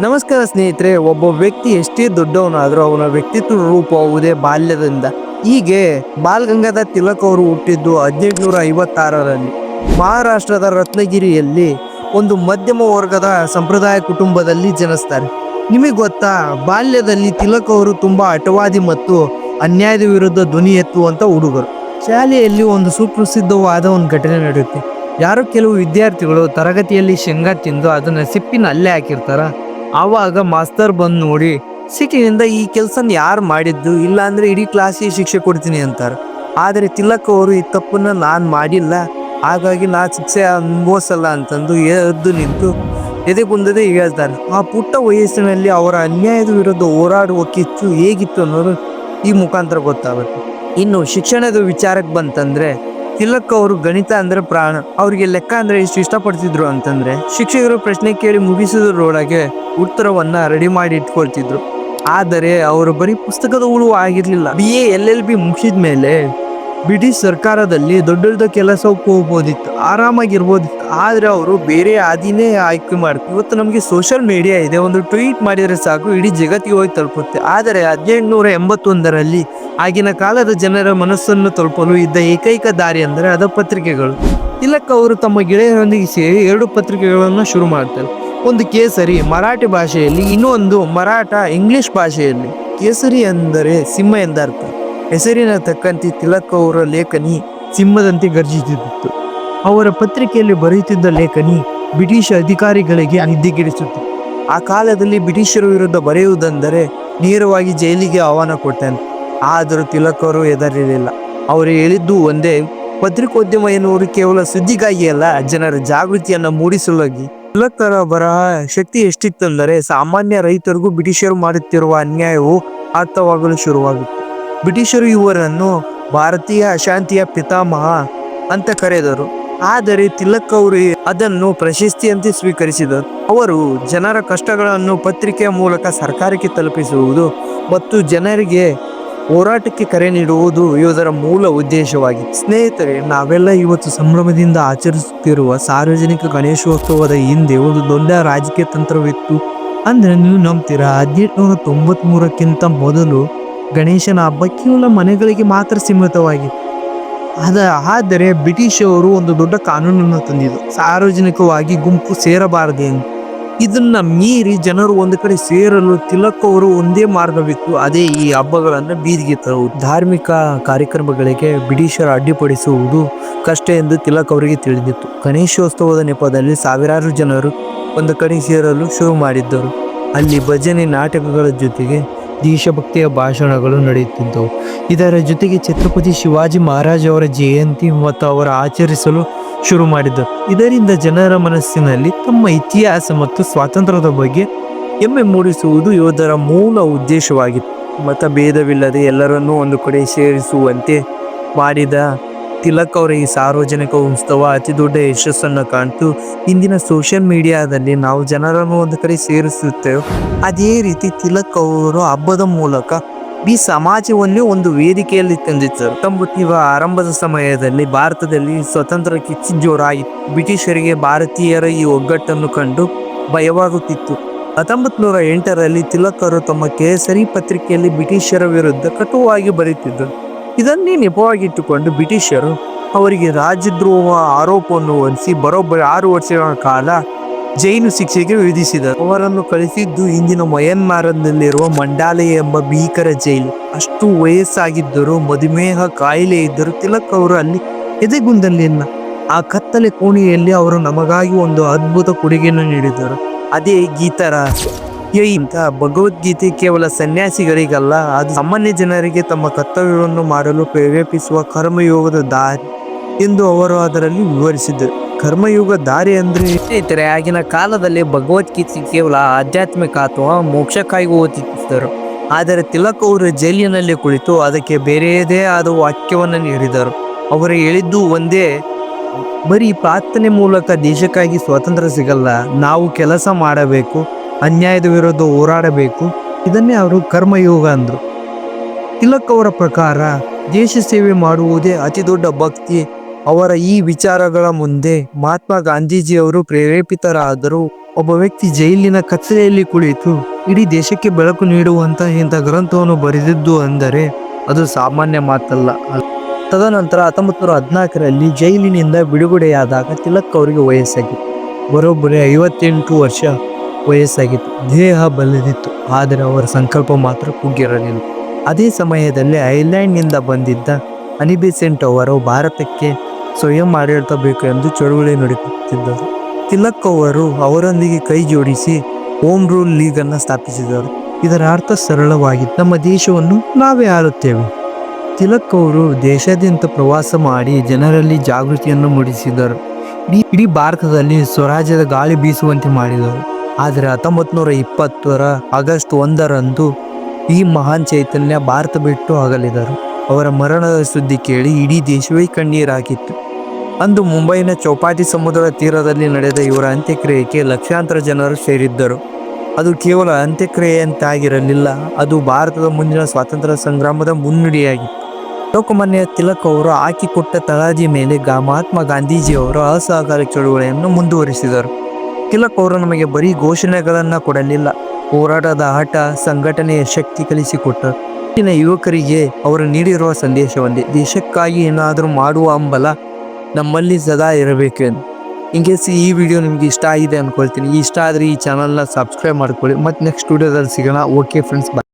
ನಮಸ್ಕಾರ ಸ್ನೇಹಿತರೆ. ಒಬ್ಬ ವ್ಯಕ್ತಿ ಎಷ್ಟೇ ದೊಡ್ಡವನಾದರೂ ಅವನ ವ್ಯಕ್ತಿತ್ವ ರೂಪವಾಗುವುದೇ ಬಾಲ್ಯದಿಂದ. ಹೀಗೆ ಬಾಲ್ ಗಂಗಾಧರ್ ತಿಲಕ್ ಅವರು ಹುಟ್ಟಿದ್ದು 1856ರಲ್ಲಿ ಮಹಾರಾಷ್ಟ್ರದ ರತ್ನಗಿರಿಯಲ್ಲಿ ಒಂದು ಮಧ್ಯಮ ವರ್ಗದ ಸಂಪ್ರದಾಯ ಕುಟುಂಬದಲ್ಲಿ ಜನಿಸ್ತಾರೆ. ನಿಮಗೆ ಗೊತ್ತಾ, ಬಾಲ್ಯದಲ್ಲಿ ತಿಲಕ್ ಅವರು ತುಂಬಾ ಹಠವಾದಿ ಮತ್ತು ಅನ್ಯಾಯದ ವಿರುದ್ಧ ಧ್ವನಿ ಎತ್ತುವಂತ ಹುಡುಗರು. ಶಾಲೆಯಲ್ಲಿ ಒಂದು ಸುಪ್ರಸಿದ್ಧವಾದ ಒಂದು ಘಟನೆ ನಡೆಯುತ್ತೆ. ಯಾರೋ ಕೆಲವು ವಿದ್ಯಾರ್ಥಿಗಳು ತರಗತಿಯಲ್ಲಿ ಶೇಂಗಾ ತಿಂದು ಅದನ್ನ ಸಿಪ್ಪಿನ ಅಲ್ಲೇ ಹಾಕಿರ್ತಾರ. ಆವಾಗ ಮಾಸ್ತರ್ ಬಂದು ನೋಡಿ ಸಿಟ್ಟಿನಿಂದ ಈ ಕೆಲಸನ ಯಾರು ಮಾಡಿದ್ದು, ಇಲ್ಲ ಅಂದ್ರೆ ಇಡೀ ಕ್ಲಾಸಿಗೆ ಶಿಕ್ಷೆ ಕೊಡ್ತೀನಿ ಅಂತಾರೆ. ಆದರೆ ತಿಲಕ್ ಅವರು ಈ ತಪ್ಪನ್ನ ನಾನು ಮಾಡಿಲ್ಲ, ಹಾಗಾಗಿ ನಾ ಶಿಕ್ಷೆ ಅನುಭವಿಸಲ್ಲ ಅಂತಂದು ಎದ್ದು ನಿಂತು ಎದೆಗುಂದದೆ ಹೇಳ್ತಾರೆ. ಆ ಪುಟ್ಟ ವಯಸ್ಸಿನಲ್ಲಿ ಅವರ ಅನ್ಯಾಯದ ವಿರುದ್ಧ ಹೋರಾಡುವ ಕಿಚ್ಚು ಹೇಗಿತ್ತು ಅನ್ನೋದು ಈ ಮುಖಾಂತರ ಗೊತ್ತಾಗುತ್ತೆ. ಇನ್ನು ಶಿಕ್ಷಣದ ವಿಚಾರಕ್ಕೆ ಬಂತಂದ್ರೆ, ತಿಲಕ್ ಅವರು ಗಣಿತ ಅಂದ್ರೆ ಪ್ರಾಣ. ಅವ್ರಿಗೆ ಲೆಕ್ಕ ಅಂದ್ರೆ ಎಷ್ಟು ಇಷ್ಟಪಡ್ತಿದ್ರು ಅಂತಂದ್ರೆ ಶಿಕ್ಷಕರು ಪ್ರಶ್ನೆ ಕೇಳಿ ಮುಗಿಸುವುದರೊಳಗೆ ಉತ್ತರವನ್ನ ರೆಡಿ ಮಾಡಿ ಇಟ್ಕೊಳ್ತಿದ್ರು. ಆದರೆ ಅವರು ಬರೀ ಪುಸ್ತಕದ ಹುಳು ಆಗಿರ್ಲಿಲ್ಲ. BA LLB ಮುಗಿಸಿದ ಮೇಲೆ ಬ್ರಿಟಿಷ್ ಸರ್ಕಾರದಲ್ಲಿ ದೊಡ್ಡ ದೊಡ್ಡ ಕೆಲಸಕ್ಕೆ ಹೋಗ್ಬೋದಿತ್ತು, ಆರಾಮಾಗಿರ್ಬೋದಿತ್ತು. ಆದ್ರೆ ಅವರು ಬೇರೆ ಹಾದಿನೇ ಆಯ್ಕೆ ಮಾಡ್ತಾರೆ. ಇವತ್ತು ನಮಗೆ ಸೋಷಿಯಲ್ ಮೀಡಿಯಾ ಇದೆ, ಒಂದು ಟ್ವೀಟ್ ಮಾಡಿದ್ರೆ ಸಾಕು ಇಡೀ ಜಗತ್ತಿಗೆ ಹೋಗಿ ತಲುಪುತ್ತೆ. ಆದರೆ 1881ರಲ್ಲಿ ಆಗಿನ ಕಾಲದ ಜನರ ಮನಸ್ಸನ್ನು ತಲುಪಲು ಇದ್ದ ಏಕೈಕ ದಾರಿ ಅಂದರೆ ಅದ ಪತ್ರಿಕೆಗಳು. ತಿಲಕ್ ಅವರು ತಮ್ಮ ಗೆಳೆಯರೊಂದಿಗೆ ಸೇರಿ 2 ಪತ್ರಿಕೆಗಳನ್ನು ಶುರು ಮಾಡ್ತಾರೆ. ಒಂದು ಕೇಸರಿ ಮರಾಠಿ ಭಾಷೆಯಲ್ಲಿ, ಇನ್ನೊಂದು ಮರಾಠ ಇಂಗ್ಲಿಷ್ ಭಾಷೆಯಲ್ಲಿ. ಕೇಸರಿ ಅಂದರೆ ಸಿಂಹ ಎಂದರ್ಥ. ಹೆಸರಿನ ತಕ್ಕಂತೆ ತಿಲಕ್ ಅವರ ಲೇಖನಿ ಸಿಂಹದಂತೆ ಗರ್ಜಿಸುತ್ತಿತ್ತು. ಅವರ ಪತ್ರಿಕೆಯಲ್ಲಿ ಬರೆಯುತ್ತಿದ್ದ ಲೇಖನಿ ಬ್ರಿಟಿಷ್ ಅಧಿಕಾರಿಗಳಿಗೆ ನಿದ್ದೆಗೆಡಿಸುತ್ತಿತ್ತು. ಆ ಕಾಲದಲ್ಲಿ ಬ್ರಿಟಿಷರ ವಿರುದ್ಧ ಬರೆಯುವುದೆಂದರೆ ನೇರವಾಗಿ ಜೈಲಿಗೆ ಆಹ್ವಾನ ಕೊಟ್ಟನು. ಆದರೂ ತಿಲಕ್ ಅವರು ಹೆದರಲಿಲ್ಲ. ಅವರು ಹೇಳಿದ್ದು ಒಂದೇ, ಪತ್ರಿಕೋದ್ಯಮ ಎನ್ನುವುದು ಕೇವಲ ಸುದ್ದಿಗಾಗಿ ಅಲ್ಲ, ಜನರ ಜಾಗೃತಿಯನ್ನು ಮೂಡಿಸಲುವಾಗಿ. ತಿಲಕರ ಬರಹ ಶಕ್ತಿ ಎಷ್ಟಿತ್ತೆಂದರೆ ಸಾಮಾನ್ಯ ರೈತರಿಗೂ ಬ್ರಿಟಿಷರು ಮಾಡುತ್ತಿರುವ ಅನ್ಯಾಯವು ಅರ್ಥವಾಗಲು ಶುರುವಾಗುತ್ತೆ. ಬ್ರಿಟಿಷರು ಇವರನ್ನು ಭಾರತೀಯ ಅಶಾಂತಿಯ ಪಿತಾಮಹ ಅಂತ ಕರೆದರು. ಆದರೆ ತಿಲಕ್ ಅವರು ಅದನ್ನು ಪ್ರಶಸ್ತಿಯಂತೆ ಸ್ವೀಕರಿಸಿದರು. ಅವರು ಜನರ ಕಷ್ಟಗಳನ್ನು ಪತ್ರಿಕೆಯ ಮೂಲಕ ಸರ್ಕಾರಕ್ಕೆ ತಲುಪಿಸುವುದು ಮತ್ತು ಜನರಿಗೆ ಹೋರಾಟಕ್ಕೆ ಕರೆ ನೀಡುವುದು ಇದರ ಮೂಲ ಉದ್ದೇಶವಾಗಿತ್ತು. ಸ್ನೇಹಿತರೆ, ನಾವೆಲ್ಲ ಇವತ್ತು ಸಂಭ್ರಮದಿಂದ ಆಚರಿಸುತ್ತಿರುವ ಸಾರ್ವಜನಿಕ ಗಣೇಶೋತ್ಸವದ ಹಿಂದೆ ಒಂದು ದೊಡ್ಡ ರಾಜಕೀಯ ತಂತ್ರವಿತ್ತು ಅಂದ್ರೆ ನೀವು ನಂಬ್ತೀರಾ? 1893ಕ್ಕಿಂತ ಮೊದಲು ಗಣೇಶನ ಹಬ್ಬ ಕೇವಲ ಮನೆಗಳಿಗೆ ಮಾತ್ರ ಸೀಮಿತವಾಗಿತ್ತು. ಆದರೆ ಬ್ರಿಟಿಷರು ಒಂದು ದೊಡ್ಡ ಕಾನೂನನ್ನು ತಂದಿದ್ದು, ಸಾರ್ವಜನಿಕವಾಗಿ ಗುಂಪು ಸೇರಬಾರದು ಎಂದು. ಇದನ್ನ ಮೀರಿ ಜನರು ಒಂದು ಕಡೆ ಸೇರಲು ತಿಲಕ್ ಅವರು ಒಂದೇ ಮಾರ್ಗವಿತ್ತು, ಅದೇ ಈ ಹಬ್ಬಗಳನ್ನು ಬೀದಿಗೆ ತರುವುದು. ಧಾರ್ಮಿಕ ಕಾರ್ಯಕ್ರಮಗಳಿಗೆ ಬ್ರಿಟಿಷರು ಅಡ್ಡಿಪಡಿಸುವುದು ಕಷ್ಟ ಎಂದು ತಿಲಕ್ ಅವರಿಗೆ ತಿಳಿದಿತ್ತು. ಗಣೇಶೋತ್ಸವದ ನೆಪದಲ್ಲಿ ಸಾವಿರಾರು ಜನರು ಒಂದು ಕಡೆ ಸೇರಲು ಶುರು ಮಾಡಿದ್ದರು. ಅಲ್ಲಿ ಭಜನೆ, ನಾಟಕಗಳ ಜೊತೆಗೆ ದೇಶಭಕ್ತಿಯ ಭಾಷಣಗಳು ನಡೆಯುತ್ತಿದ್ದವು. ಇದರ ಜೊತೆಗೆ ಛತ್ರಪತಿ ಶಿವಾಜಿ ಮಹಾರಾಜ್ ಅವರ ಜಯಂತಿ ಮತ್ತು ಅವರ ಆಚರಿಸಲು ಶುರು ಮಾಡಿದ್ದರು. ಇದರಿಂದ ಜನರ ಮನಸ್ಸಿನಲ್ಲಿ ತಮ್ಮ ಇತಿಹಾಸ ಮತ್ತು ಸ್ವಾತಂತ್ರ್ಯದ ಬಗ್ಗೆ ಹೆಮ್ಮೆ ಮೂಡಿಸುವುದು ಯೋಧರ ಮೂಲ ಉದ್ದೇಶವಾಗಿತ್ತು. ಮತಭೇದವಿಲ್ಲದೆ ಎಲ್ಲರನ್ನೂ ಒಂದು ಕಡೆ ಸೇರಿಸುವಂತೆ ಮಾಡಿದ ತಿಲಕ್ ಅವರ ಈ ಸಾರ್ವಜನಿಕ ಉತ್ಸವ ಅತಿ ದೊಡ್ಡ ಯಶಸ್ಸನ್ನು ಕಾಣ್ತು. ಇಂದಿನ ಸೋಷಿಯಲ್ ಮೀಡಿಯಾದಲ್ಲಿ ನಾವು ಜನರನ್ನು ಒಂದು ಕಡೆ ಸೇರಿಸುತ್ತೇವೆ, ಅದೇ ರೀತಿ ತಿಲಕ್ ಅವರು ಹಬ್ಬದ ಮೂಲಕ ಈ ಸಮಾಜವನ್ನೇ ಒಂದು ವೇದಿಕೆಯಲ್ಲಿ ತಂದಿದ್ದರು. 19ರ ಆರಂಭದ ಸಮಯದಲ್ಲಿ ಭಾರತದಲ್ಲಿ ಸ್ವತಂತ್ರ ಕಿಚ್ಚು ಜೋರಾಯಿತು. ಬ್ರಿಟಿಷರಿಗೆ ಭಾರತೀಯರ ಈ ಒಗ್ಗಟ್ಟನ್ನು ಕಂಡು ಭಯವಾಗುತ್ತಿತ್ತು. 1908ರಲ್ಲಿ ತಿಲಕ್ ಅವರು ತಮ್ಮ ಕೇಸರಿ ಪತ್ರಿಕೆಯಲ್ಲಿ ಬ್ರಿಟಿಷರ ವಿರುದ್ಧ ಕಟುವಾಗಿ ಬರೆಯುತ್ತಿದ್ದರು. ಇದನ್ನೇ ನೆಪವಾಗಿಟ್ಟುಕೊಂಡು ಬ್ರಿಟಿಷರು ಅವರಿಗೆ ರಾಜದ್ರೋಹ ಆರೋಪವನ್ನು ಹೊರಿಸಿ ಬರೋಬ್ಬರಿ 6 ವರ್ಷಗಳ ಕಾಲ ಜೈಲು ಶಿಕ್ಷೆಗೆ ವಿಧಿಸಿದರು. ಅವರನ್ನು ಕಳಿಸಿದ್ದು ಇಂದಿನ ಮಯನ್ಮಾರದಲ್ಲಿರುವ ಮಂಡಾಲಯ ಎಂಬ ಭೀಕರ ಜೈಲು. ಅಷ್ಟು ವಯಸ್ಸಾಗಿದ್ದರೂ, ಮಧುಮೇಹ ಕಾಯಿಲೆ ಇದ್ದರೂ ತಿಲಕ್ ಅವರು ಅಲ್ಲಿ ಎದೆಗುಂದಲಿಲ್ಲ. ಆ ಕತ್ತಲೆ ಕೋಣೆಯಲ್ಲಿ ಅವರು ನಮಗಾಗಿ ಒಂದು ಅದ್ಭುತ ಕೊಡುಗೆಯನ್ನು ನೀಡಿದರು, ಅದೇ ಗೀತರಹಸ್ಯ. ಇಂಥ ಭಗವದ್ಗೀತೆ ಕೇವಲ ಸನ್ಯಾಸಿಗಳಿಗಲ್ಲ, ಅದು ಸಾಮಾನ್ಯ ಜನರಿಗೆ ತಮ್ಮ ಕರ್ತವ್ಯವನ್ನು ಮಾಡಲು ಪ್ರೇರೇಪಿಸುವ ಕರ್ಮಯೋಗದ ದಾರಿ ಎಂದು ಅವರು ಅದರಲ್ಲಿ ವಿವರಿಸಿದರು. ಕರ್ಮಯುಗ ದಾರಿ ಅಂದ್ರೆ ಸ್ನೇಹಿತರೆ, ಆಗಿನ ಕಾಲದಲ್ಲಿ ಭಗವದ್ಗೀತೆ ಕೇವಲ ಆಧ್ಯಾತ್ಮಿಕ ಅಥವಾ ಮೋಕ್ಷಕ್ಕಾಗಿ ಓದಿದ್ದರು. ಆದರೆ ತಿಲಕ್ ಅವರು ಜೈಲಿನಲ್ಲಿ ಕುಳಿತು ಅದಕ್ಕೆ ಬೇರೆಯದೇ ಆದ ವಾಕ್ಯವನ್ನು ನೀಡಿದರು. ಅವರು ಹೇಳಿದ್ದು ಒಂದೇ, ಬರೀ ಪ್ರಾರ್ಥನೆ ಮೂಲಕ ದೇಶಕ್ಕಾಗಿ ಸ್ವಾತಂತ್ರ್ಯ ಸಿಗಲ್ಲ, ನಾವು ಕೆಲಸ ಮಾಡಬೇಕು, ಅನ್ಯಾಯದ ವಿರುದ್ಧ ಹೋರಾಡಬೇಕು. ಇದನ್ನೇ ಅವರು ಕರ್ಮಯೋಗ ಅಂದ್ರು. ತಿಲಕ್ ಅವರ ಪ್ರಕಾರ ದೇಶ ಸೇವೆ ಮಾಡುವುದೇ ಅತಿ ದೊಡ್ಡ ಭಕ್ತಿ. ಅವರ ಈ ವಿಚಾರಗಳ ಮುಂದೆ ಮಹಾತ್ಮ ಗಾಂಧೀಜಿಯವರು ಪ್ರೇರೇಪಿತರಾದರು. ಒಬ್ಬ ವ್ಯಕ್ತಿ ಜೈಲಿನ ಕತ್ತಲೆಯಲ್ಲಿ ಕುಳಿತು ಇಡೀ ದೇಶಕ್ಕೆ ಬೆಳಕು ನೀಡುವಂತಹ ಇಂಥ ಗ್ರಂಥವನ್ನು ಬರೆದಿದ್ದು ಅಂದರೆ ಅದು ಸಾಮಾನ್ಯ ಮಾತಲ್ಲ. ತದನಂತರ 1914ರಲ್ಲಿ ಜೈಲಿನಿಂದ ಬಿಡುಗಡೆಯಾದಾಗ ತಿಲಕ್ ಅವರಿಗೆ ವಯಸ್ಸಾಗಿತ್ತು. ಬರೋಬ್ಬರಿ 58 ವರ್ಷ ವಯಸ್ಸಾಗಿತ್ತು. ದೇಹ ಬಲಿದಿತ್ತು, ಆದರೆ ಅವರ ಸಂಕಲ್ಪ ಮಾತ್ರ ಕುಗ್ಗಿರಲಿಲ್ಲ. ಅದೇ ಸಮಯದಲ್ಲಿ ಐರ್ಲೆಂಡ್ನಿಂದ ಬಂದಿದ್ದ ಅನಿ ಬೆಸೆಂಟ್ ಅವರು ಭಾರತಕ್ಕೆ ಸ್ವಯಂ ಆಡಳಿತ ಬೇಕು ಎಂದು ಚಳುವಳಿ ನಡೆಸುತ್ತಿದ್ದರು. ತಿಲಕ್ ಅವರು ಅವರೊಂದಿಗೆ ಕೈ ಜೋಡಿಸಿ ಹೋಮ್ ರೂಲ್ ಲೀಗ್ ಅನ್ನು ಸ್ಥಾಪಿಸಿದರು. ಇದರ ಅರ್ಥ ಸರಳವಾಗಿತ್ತು, ನಮ್ಮ ದೇಶವನ್ನು ನಾವೇ ಆಳುತ್ತೇವೆ. ತಿಲಕ್ ಅವರು ದೇಶಾದ್ಯಂತ ಪ್ರವಾಸ ಮಾಡಿ ಜನರಲ್ಲಿ ಜಾಗೃತಿಯನ್ನು ಮೂಡಿಸಿದರು. ಇಡೀ ಭಾರತದಲ್ಲಿ ಸ್ವರಾಜ್ಯದ ಗಾಳಿ ಬೀಸುವಂತೆ ಮಾಡಿದರು. ಆದರೆ 1920 ಆಗಸ್ಟ್ 1ರಂದು ಈ ಮಹಾನ್ ಚೈತನ್ಯ ಭಾರತ ಬಿಟ್ಟು ಅಗಲಿದರು. ಅವರ ಮರಣದ ಸುದ್ದಿ ಕೇಳಿ ಇಡೀ ದೇಶವೇ ಕಣ್ಣೀರಾಗಿತ್ತು. ಅಂದು ಮುಂಬೈನ ಚೌಪಾಟಿ ಸಮುದ್ರ ತೀರದಲ್ಲಿ ನಡೆದ ಇವರ ಅಂತ್ಯಕ್ರಿಯೆಗೆ ಲಕ್ಷಾಂತರ ಜನರು ಸೇರಿದ್ದರು. ಅದು ಕೇವಲ ಅಂತ್ಯಕ್ರಿಯೆಯಂತಾಗಿರಲಿಲ್ಲ, ಅದು ಭಾರತದ ಮುಂದಿನ ಸ್ವಾತಂತ್ರ್ಯ ಸಂಗ್ರಾಮದ ಮುನ್ನುಡಿಯಾಗಿತ್ತು. ಲೋಕಮಾನ್ಯ ತಿಲಕ್ ಅವರು ಹಾಕಿಕೊಟ್ಟ ತಳಹದಿ ಮೇಲೆ ಮಹಾತ್ಮ ಗಾಂಧೀಜಿಯವರು ಅಸಹಕಾರ ಚಳುವಳಿಯನ್ನು ಮುಂದುವರಿಸಿದರು. ತಿಲಕ್ ಅವರು ನಮಗೆ ಬರೀ ಘೋಷಣೆಗಳನ್ನು ಕೊಡಲಿಲ್ಲ, ಹೋರಾಟದ ಆಟ, ಸಂಘಟನೆಯ ಶಕ್ತಿ ಕಲಿಸಿಕೊಟ್ಟರು. ಈಗಿನ ಯುವಕರಿಗೆ ಅವರು ನೀಡಿರುವ ಸಂದೇಶ ಒಂದೇ, ದೇಶಕ್ಕಾಗಿ ಏನಾದರೂ ಮಾಡುವ ಹಂಬಲ ನಮ್ಮಲ್ಲಿ ಸದಾ ಇರಬೇಕು ಎಂದು. ಇನ್ಕೇಸ್ ಈ ವಿಡಿಯೋ ನಿಮಗೆ ಇಷ್ಟ ಆಗಿದೆ ಅಂದ್ಕೊಳ್ತೀನಿ. ಇಷ್ಟ ಆದರೆ ಈ ಚಾನಲ್ನ ಸಬ್ಸ್ಕ್ರೈಬ್ ಮಾಡ್ಕೊಳ್ಳಿ. ಮತ್ತು ನೆಕ್ಸ್ಟ್ ವಿಡಿಯೋದಲ್ಲಿ ಸಿಗೋಣ. ಓಕೆ ಫ್ರೆಂಡ್ಸ್, ಬಾಯ್.